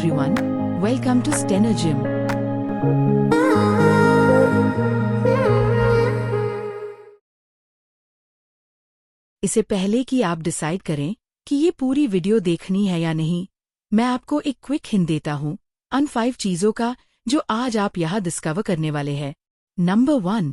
everyone, welcome to Steno Gym. इससे पहले कि आप डिसाइड करें कि ये पूरी वीडियो देखनी है या नहीं, मैं आपको एक क्विक हिंट देता हूँ उन 5 चीजों का जो आज आप यहाँ डिस्कवर करने वाले हैं। नंबर 1,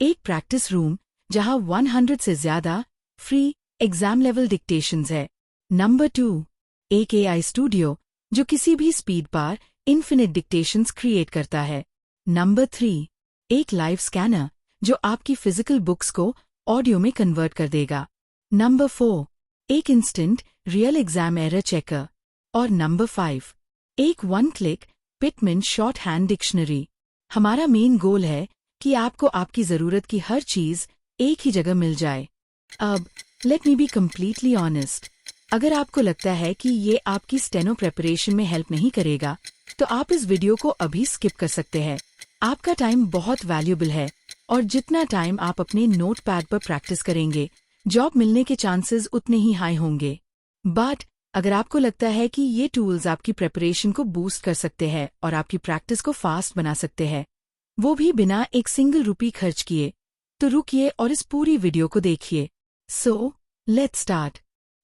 एक प्रैक्टिस रूम जहाँ 100 से ज्यादा फ्री एग्जाम लेवल डिक्टेशंस है। नंबर 2, एक AI स्टूडियो जो किसी भी स्पीड पर इन्फिनिट डिक्टेशंस क्रिएट करता है। नंबर 3, एक लाइव स्कैनर जो आपकी फिजिकल बुक्स को ऑडियो में कन्वर्ट कर देगा। नंबर 4, एक instant real exam error checker. और नंबर 5, एक 1 click Pitman short hand dictionary. हमारा मेन गोल है कि आपको आपकी जरूरत की हर चीज एक ही जगह मिल जाए। अब let me be completely honest, अगर आपको लगता है कि ये आपकी स्टेनो प्रेपरेशन में हेल्प नहीं करेगा, तो आप इस वीडियो को अभी स्किप कर सकते हैं। आपका टाइम बहुत वैल्यूएबल है और जितना टाइम आप अपने नोट पैड पर प्रैक्टिस करेंगे, जॉब मिलने के चांसेस उतने ही हाई होंगे। बट अगर आपको लगता है कि ये टूल्स आपकी प्रेपरेशन को बूस्ट कर सकते हैं और आपकी प्रैक्टिस को फास्ट बना सकते हैं, वो भी बिना एक सिंगल रुपी खर्च किए, तो रुकिए और इस पूरी वीडियो को देखिए। So let's start.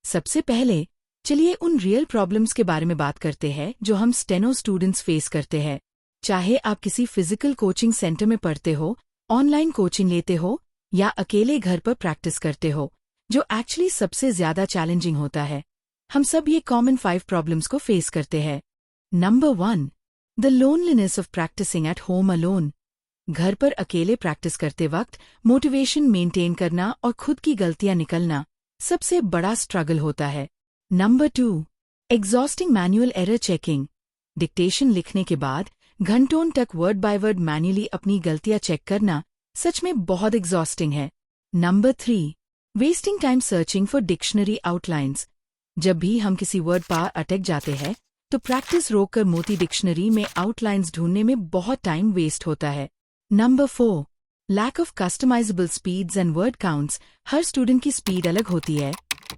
सबसे पहले चलिए उन रियल प्रॉब्लम्स के बारे में बात करते हैं जो हम स्टेनो स्टूडेंट्स फेस करते हैं। चाहे आप किसी फिजिकल कोचिंग सेंटर में पढ़ते हो, ऑनलाइन कोचिंग लेते हो या अकेले घर पर प्रैक्टिस करते हो, जो एक्चुअली सबसे ज्यादा चैलेंजिंग होता है, हम सब ये कॉमन 5 प्रॉब्लम्स को फेस करते हैं। Number 1, the loneliness of practicing at home alone. घर पर अकेले प्रैक्टिस करते वक्त मोटिवेशन मेंटेन करना और खुद की गलतियां निकलना सबसे बड़ा स्ट्रगल होता है। Number 2, exhausting manual error checking. Dictation लिखने के बाद घंटों तक वर्ड बाय वर्ड मैन्युअली अपनी गलतियां चेक करना सच में बहुत एग्जॉस्टिंग है। Number 3, wasting time searching for dictionary outlines. जब भी हम किसी वर्ड पर अटक जाते हैं, तो प्रैक्टिस रोककर मोटी डिक्शनरी में आउटलाइंस ढूंढने में बहुत टाइम वेस्ट होता है। Number 4, lack of customisable speeds and word counts. हर स्टूडेंट की स्पीड अलग होती है,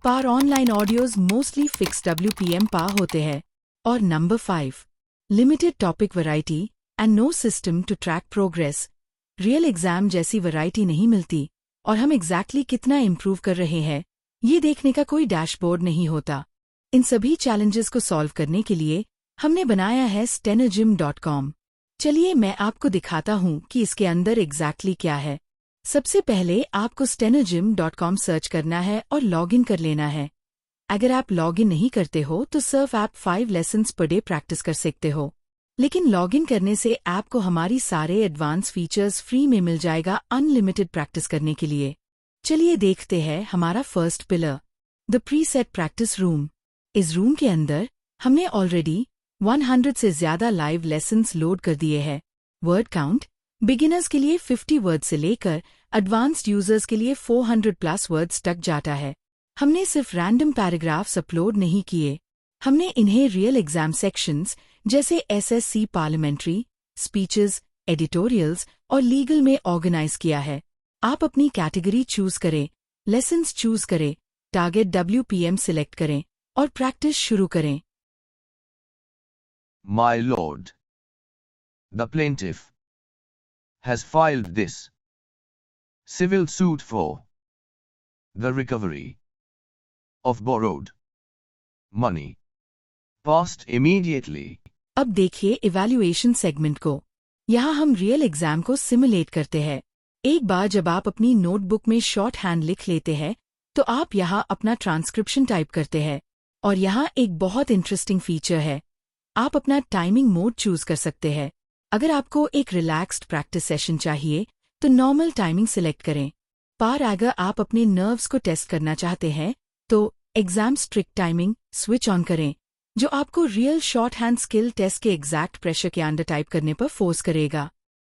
पर online audios mostly fix WPM पर होते हैं। और number 5, limited topic variety and no system to track progress. Real exam जैसी वैरायटी नहीं मिलती और हम एग्जैक्टली कितना इम्प्रूव कर रहे हैं, ये देखने का कोई डैशबोर्ड नहीं होता। इन सभी चैलेंजेस को सॉल्व करने के लिए हमने बनाया है stenogym.com। चलिए मैं आपको दिखाता हूँ कि इसके अंदर एग्जैक्टली क्या है। सबसे पहले आपको stenogym.com सर्च करना है और लॉगिन कर लेना है। अगर आप लॉगिन नहीं करते हो तो सिर्फ आप 5 लेसन्स पर डे प्रैक्टिस कर सकते हो, लेकिन लॉगिन करने से आपको हमारी सारे एडवांस फीचर्स फ्री में मिल जाएगा अनलिमिटेड प्रैक्टिस करने के लिए। चलिए देखते हैं हमारा first pillar, the preset practice room. इस रूम के अंदर हमने ऑलरेडी 100 से ज्यादा लाइव लेसन्स लोड कर दिए हैं। वर्ड काउंट बिगिनर्स के लिए 50 वर्ड से लेकर एडवांस्ड यूजर्स के लिए 400+ वर्ड्स तक जाता है। हमने सिर्फ रैंडम पैराग्राफ्स अपलोड नहीं किए, हमने इन्हें रियल एग्जाम सेक्शंस जैसे SSC पार्लियामेंट्री, स्पीचेस, एडिटोरियल्स और लीगल में ऑर्गेनाइज किया है। आप अपनी कैटेगरी चूज करें, लेसन्स चूज करें, टारगेट WPM सिलेक्ट करें और प्रैक्टिस शुरू करें। My lord, the plaintiff has filed this civil suit for the recovery of borrowed money passed immediately. अब देखिए इवैल्यूएशन सेगमेंट को। यहाँ हम रियल एग्जाम को सिमुलेट करते हैं। एक बार जब आप अपनी नोटबुक में शॉर्ट हैंड लिख लेते हैं, तो आप यहाँ अपना ट्रांसक्रिप्शन टाइप करते हैं। और यहाँ एक बहुत इंटरेस्टिंग फीचर है, आप अपना टाइमिंग मोड चूज कर सकते हैं। अगर आपको एक रिलैक्स्ड प्रैक्टिस सेशन चाहिए तो नॉर्मल टाइमिंग सिलेक्ट करें, पर अगर आप अपने नर्व्स को टेस्ट करना चाहते हैं तो exam strict timing switch on करें, जो आपको real shorthand skill test के एग्जैक्ट प्रेशर के अंडर टाइप करने पर फोर्स करेगा।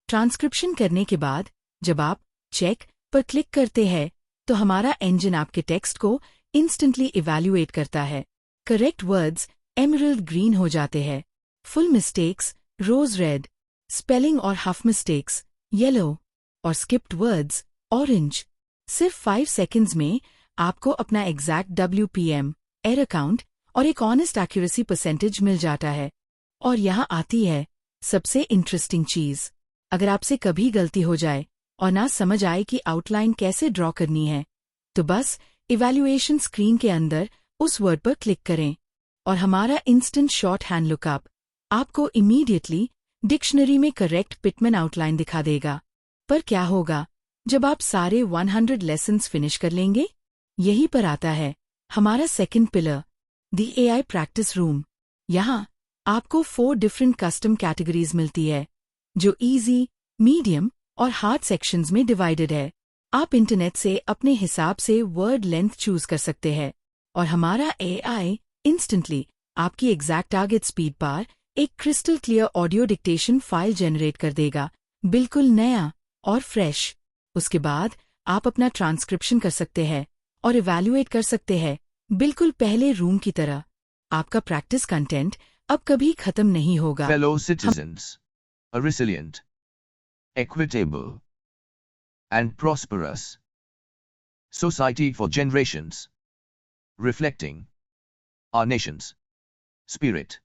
ट्रांसक्रिप्शन करने के बाद जब आप चेक पर क्लिक करते हैं, तो हमारा इंजन आपके टेक्स्ट को इंस्टेंटली इवैल्यूएट करता है। करेक्ट वर्ड्स एमरल्ड ग्रीन हो जाते हैं, फुल मिस्टेक्स रोज रेड, स्पेलिंग और हफ मिस्टेक्स येलो और स्किप्ड वर्ड्स ऑरेंज। सिर्फ 5 सेकंड्स में आपको अपना एग्जैक्ट WPM, एरर काउंट और एक ऑनेस्ट एक्यूरेसी परसेंटेज मिल जाता है। और यहाँ आती है सबसे इंटरेस्टिंग चीज। अगर आपसे कभी गलती हो जाए और ना समझ आए कि आउटलाइन कैसे ड्रॉ करनी है, तो बस इवैल्यूएशन स्क्रीन के अंदर उस वर्ड पर क्लिक करें और हमारा इंस्टेंट शॉर्ट हैंड लुकअप आपको इमीडिएटली डिक्शनरी में करेक्ट पिटमैन आउटलाइन दिखा देगा। पर क्या होगा जब आप सारे 100 लेसन्स फिनिश कर लेंगे? यही पर आता है हमारा second pillar, the AI practice room. यहाँ आपको 4 डिफरेंट कस्टम कैटेगरीज मिलती है, जो इजी, मीडियम और हार्ड सेक्शंस में डिवाइडेड है। आप इंटरनेट से अपने हिसाब से वर्ड लेंथ चूज कर सकते हैं और हमारा एआई इंस्टेंटली आपकी एग्जैक्ट टारगेट स्पीड पर एक crystal clear audio dictation file generate कर देगा, बिल्कुल नया और फ्रेश। उसके बाद आप अपना ट्रांसक्रिप्शन कर सकते हैं और इवैल्यूएट कर सकते हैं, बिल्कुल पहले रूम की तरह। आपका प्रैक्टिस कंटेंट अब कभी खत्म नहीं होगा। Fellow citizens, a resilient, equitable, and prosperous society for generations, reflecting our nation's spirit.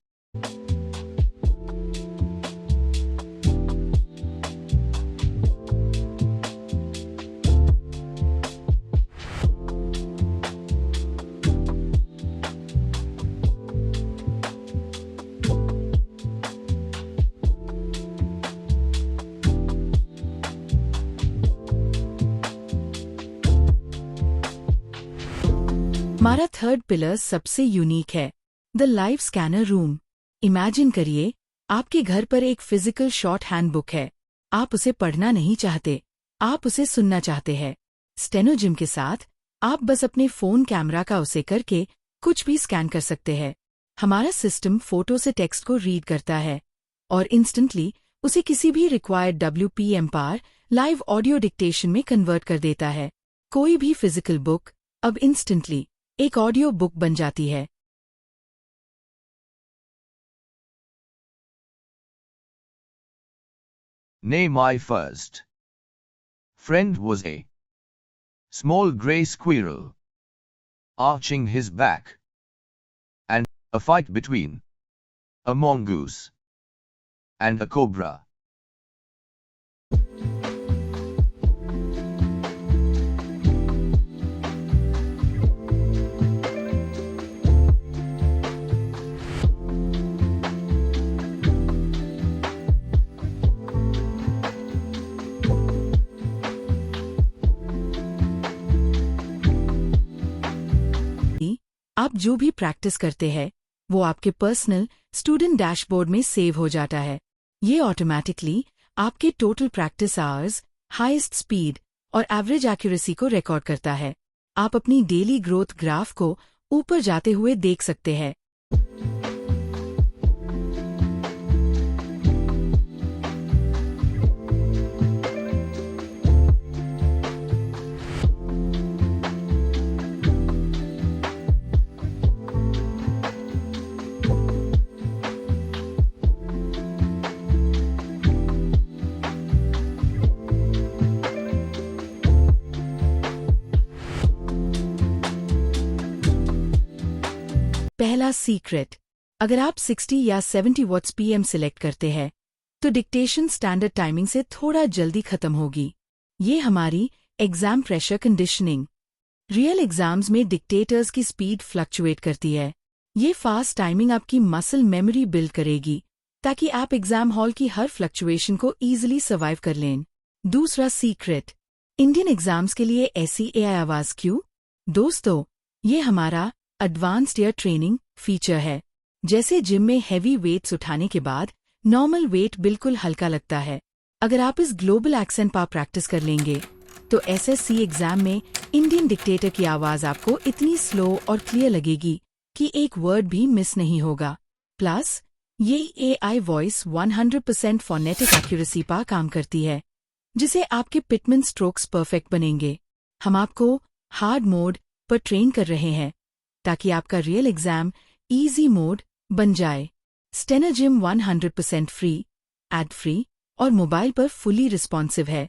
हमारा थर्ड पिलर सबसे यूनिक है, the live scanner room. Imagine करिए आपके घर पर एक फिजिकल शॉर्ट हैंड बुक है। आप उसे पढ़ना नहीं चाहते, आप उसे सुनना चाहते हैं। स्टेनोजिम के साथ आप बस अपने फोन कैमरा का उसे करके कुछ भी स्कैन कर सकते हैं। हमारा सिस्टम फोटो से टेक्स्ट को रीड करता है और इंस्टेंटली उसे किसी भी रिक्वायर्ड WPM पर लाइव ऑडियो डिक्टेशन में कन्वर्ट कर देता है। कोई भी फिजिकल बुक अब इंस्टेंटली एक ऑडियो बुक बन जाती है। Nay, my first friend was a small grey squirrel, arching his back, and a fight between a mongoose and a cobra. आप जो भी प्रैक्टिस करते हैं वो आपके पर्सनल स्टूडेंट डैशबोर्ड में सेव हो जाता है। ये ऑटोमैटिकली आपके total practice hours, highest speed और एवरेज एक्यूरेसी को रिकॉर्ड करता है। आप अपनी डेली ग्रोथ ग्राफ को ऊपर जाते हुए देख सकते हैं। पहला सीक्रेट, अगर आप 60 या 70 वॉट्स PM सिलेक्ट करते हैं तो डिक्टेशन स्टैंडर्ड टाइमिंग से थोड़ा जल्दी खत्म होगी। ये हमारी exam pressure conditioning. Real exams में डिक्टेटर्स की स्पीड फ्लक्चुएट करती है। ये फास्ट टाइमिंग आपकी मसल मेमोरी बिल्ड करेगी ताकि आप एग्जाम हॉल की हर फ्लक्चुएशन को ईजिली सर्वाइव कर लें। दूसरा सीक्रेट, इंडियन एग्जाम्स के लिए ऐसी AI आवाज क्यों? दोस्तों, ये हमारा एडवांस्ड ईयर ट्रेनिंग फीचर है। जैसे जिम में हैवी वेट्स उठाने के बाद नॉर्मल वेट बिल्कुल हल्का लगता है, अगर आप इस ग्लोबल एक्सेंट पर प्रैक्टिस कर लेंगे तो SSC एग्जाम में इंडियन डिक्टेटर की आवाज आपको इतनी स्लो और क्लियर लगेगी कि एक वर्ड भी मिस नहीं होगा। प्लस ये AI वॉइस 100% फोनेटिक एक्यूरेसी पर काम करती है, जिसे आपके पिटमैन स्ट्रोक्स परफेक्ट बनेंगे। हम आपको हार्ड मोड पर ट्रेन कर रहे हैं ताकि आपका रियल एग्जाम इजी मोड बन जाए। स्टेनोजिम 100% फ्री, एड फ्री और मोबाइल पर फुली रिस्पॉन्सिव है।